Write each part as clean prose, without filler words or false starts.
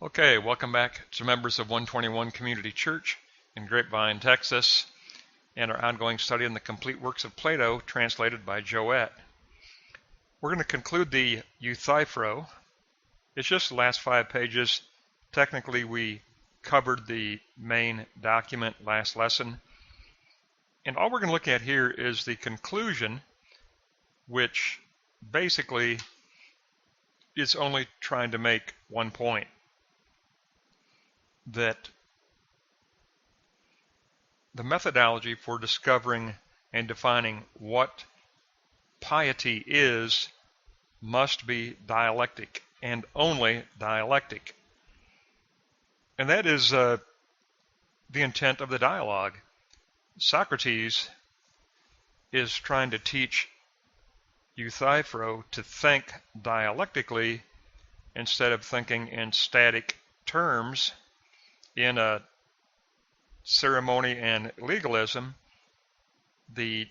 Okay, welcome back to members of 121 Community Church in Grapevine, Texas, and our ongoing study in the complete works of Plato, translated by Jowett. We're going to conclude the Euthyphro. It's just the last 5 pages. Technically, we covered the main document last lesson. And all we're going to look at here is the conclusion, which basically is only trying to make one point. That the methodology for discovering and defining what piety is must be dialectic and only dialectic. And that is the intent of the dialogue. Socrates is trying to teach Euthyphro to think dialectically instead of thinking in static terms in a ceremony and legalism. The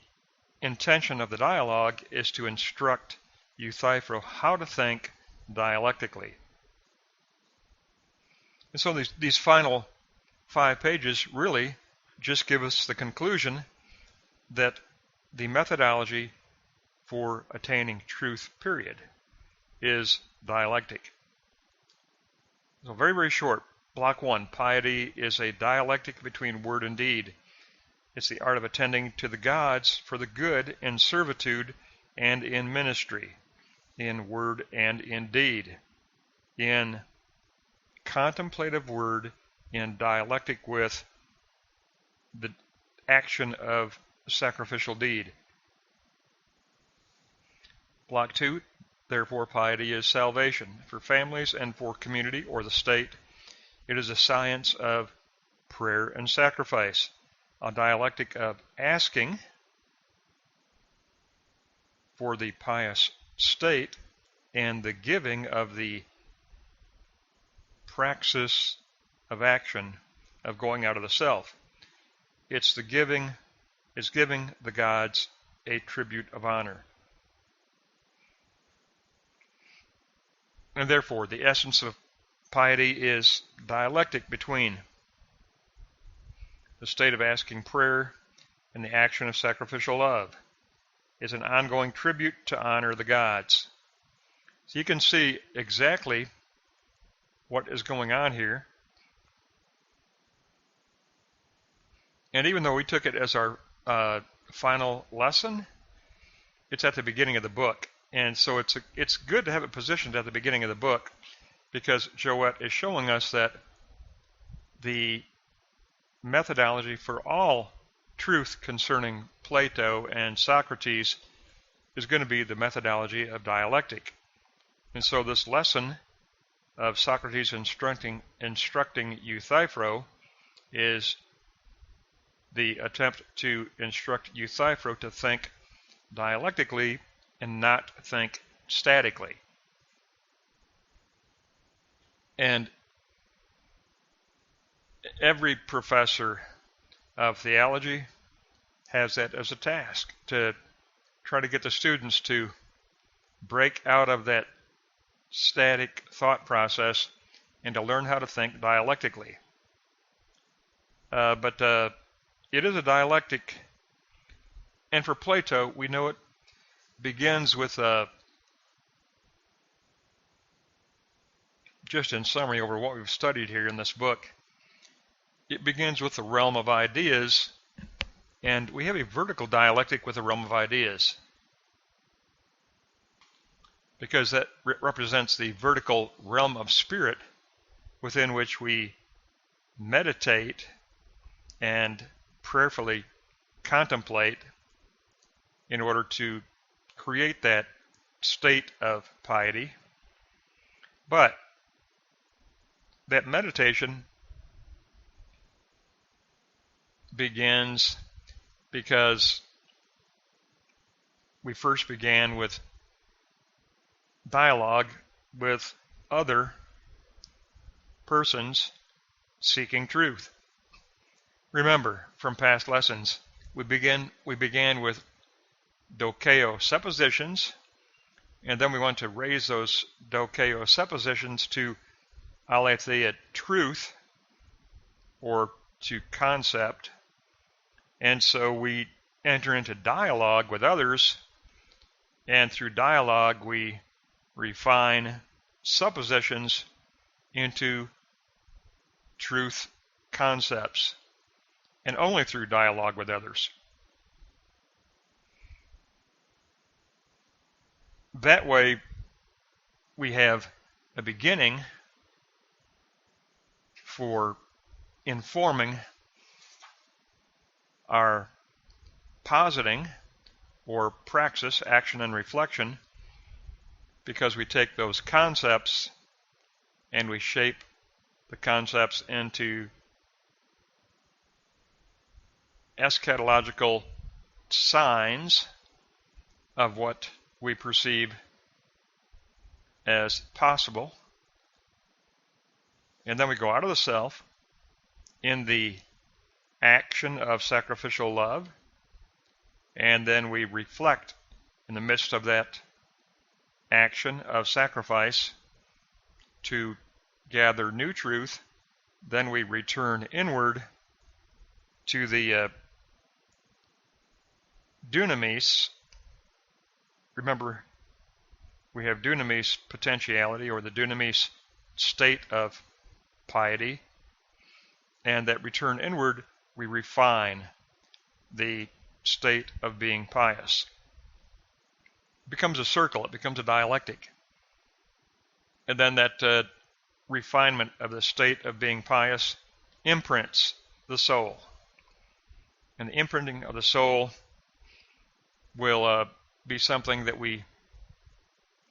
intention of the dialogue is to instruct Euthyphro how to think dialectically. And so these final 5 pages really just give us the conclusion that the methodology for attaining truth, period, is dialectic. So very, very short. Block 1, piety is a dialectic between word and deed. It's the art of attending to the gods for the good in servitude and in ministry, in word and in deed, in contemplative word, in dialectic with the action of sacrificial deed. Block 2, therefore piety is salvation for families and for community or the state. It is a science of prayer and sacrifice, a dialectic of asking for the pious state and the giving of the praxis of action of going out of the self. It's giving the gods a tribute of honor. And therefore, the essence of piety is dialectic between the state of asking prayer and the action of sacrificial love. It's an ongoing tribute to honor the gods. So you can see exactly what is going on here. And even though we took it as our final lesson, it's at the beginning of the book. And so it's good to have it positioned at the beginning of the book, because Jowett is showing us that the methodology for all truth concerning Plato and Socrates is going to be the methodology of dialectic. And so this lesson of Socrates instructing Euthyphro is the attempt to instruct Euthyphro to think dialectically and not think statically. And every professor of theology has that as a task, to try to get the students to break out of that static thought process and to learn how to think dialectically. But it is a dialectic, and for Plato, we know it begins with just in summary over what we've studied here in this book, it begins with the realm of ideas, and we have a vertical dialectic with the realm of ideas, because that represents the vertical realm of spirit within which we meditate and prayerfully contemplate in order to create that state of piety. But that meditation begins because we first began with dialogue with other persons seeking truth. Remember from past lessons, we began with dokeo suppositions, and then we want to raise those dokeo suppositions to aletheia truth, or to concept, and so we enter into dialogue with others, and through dialogue we refine suppositions into truth concepts, and only through dialogue with others. That way we have a beginning for informing our positing or praxis, action and reflection, because we take those concepts and we shape the concepts into eschatological signs of what we perceive as possible. And then we go out of the self in the action of sacrificial love, and then we reflect in the midst of that action of sacrifice to gather new truth. Then we return inward to the dunamis. Remember, we have dunamis potentiality, or the dunamis state of piety, and that return inward we refine the state of being pious. It becomes a circle, it becomes a dialectic. And then that refinement of the state of being pious imprints the soul. And the imprinting of the soul will be something that we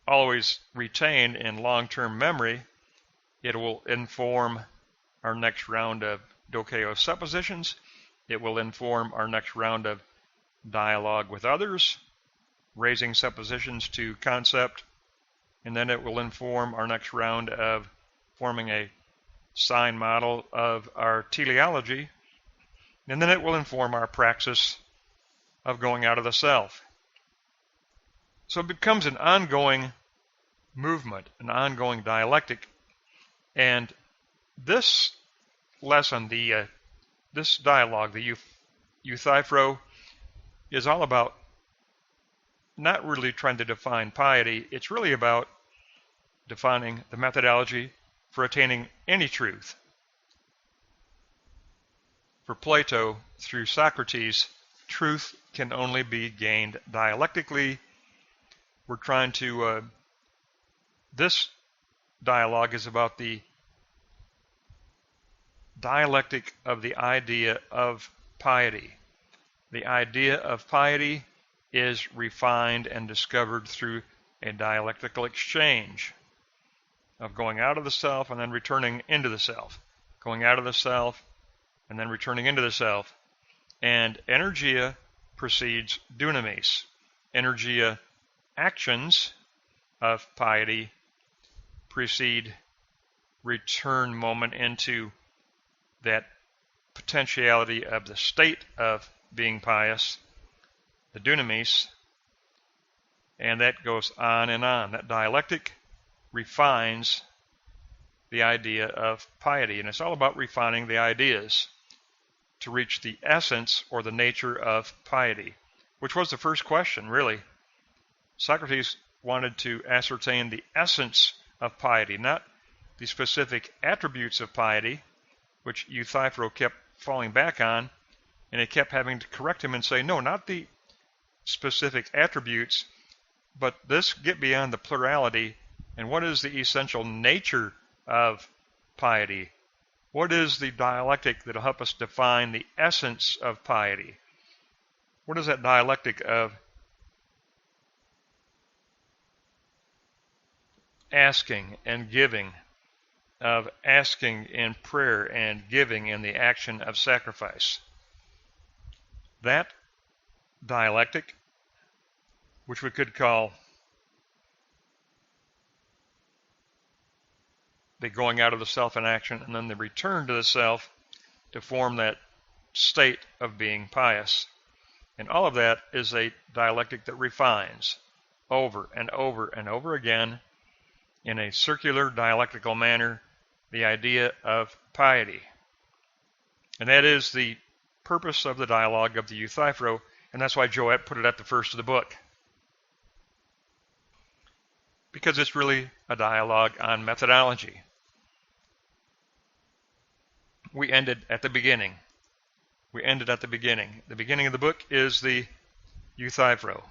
always retain in long-term memory. It will inform our next round of dokeo suppositions. It will inform our next round of dialogue with others, raising suppositions to concept, and then it will inform our next round of forming a sign model of our teleology, and then it will inform our praxis of going out of the self. So it becomes an ongoing movement, an ongoing dialectic, and this lesson, this dialogue, the Euthyphro, is all about not really trying to define piety. It's really about defining the methodology for attaining any truth. For Plato, through Socrates, truth can only be gained dialectically. We're trying to, this dialogue is about the dialectic of the idea of piety. The idea of piety is refined and discovered through a dialectical exchange of going out of the self and then returning into the self, going out of the self and then returning into the self. And energia precedes dunamis. Energia actions of piety precede return moment into that potentiality of the state of being pious, the dunamis, and that goes on and on. That dialectic refines the idea of piety, and it's all about refining the ideas to reach the essence or the nature of piety, which was the first question, really. Socrates wanted to ascertain the essence of piety, not the specific attributes of piety, which Euthyphro kept falling back on, and he kept having to correct him and say, no, not the specific attributes, but this get beyond the plurality, and what is the essential nature of piety? What is the dialectic that will help us define the essence of piety? What is that dialectic of asking and giving, of asking in prayer and giving in the action of sacrifice? That dialectic, which we could call the going out of the self in action and then the return to the self to form that state of being pious. And all of that is a dialectic that refines over and over and over again in a circular dialectical manner the idea of piety. And that is the purpose of the dialogue of the Euthyphro, and that's why Jowett put it at the first of the book. Because it's really a dialogue on methodology. We ended at the beginning. The beginning of the book is the Euthyphro.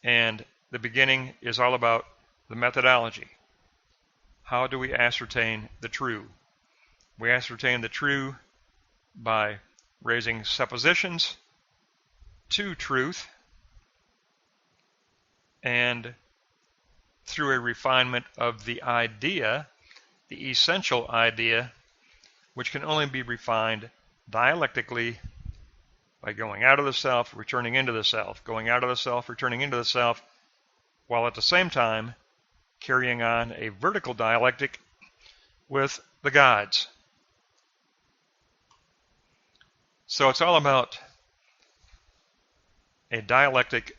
And the beginning is all about the methodology. How do we ascertain the true? We ascertain the true by raising suppositions to truth and through a refinement of the idea, the essential idea, which can only be refined dialectically by going out of the self, returning into the self, going out of the self, returning into the self, while at the same time carrying on a vertical dialectic with the gods. So it's all about a dialectic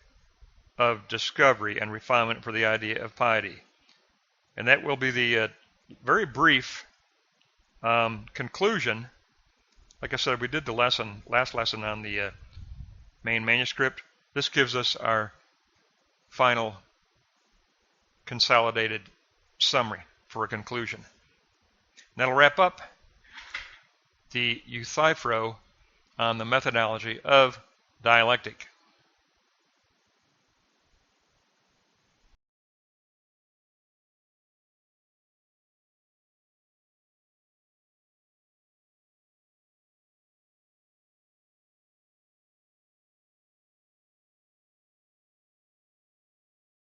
of discovery and refinement for the idea of piety. And that will be the very brief conclusion. Like I said, we did the last lesson on the main manuscript. This gives us our final consolidated summary for a conclusion. And that'll wrap up the Euthyphro on the methodology of dialectic.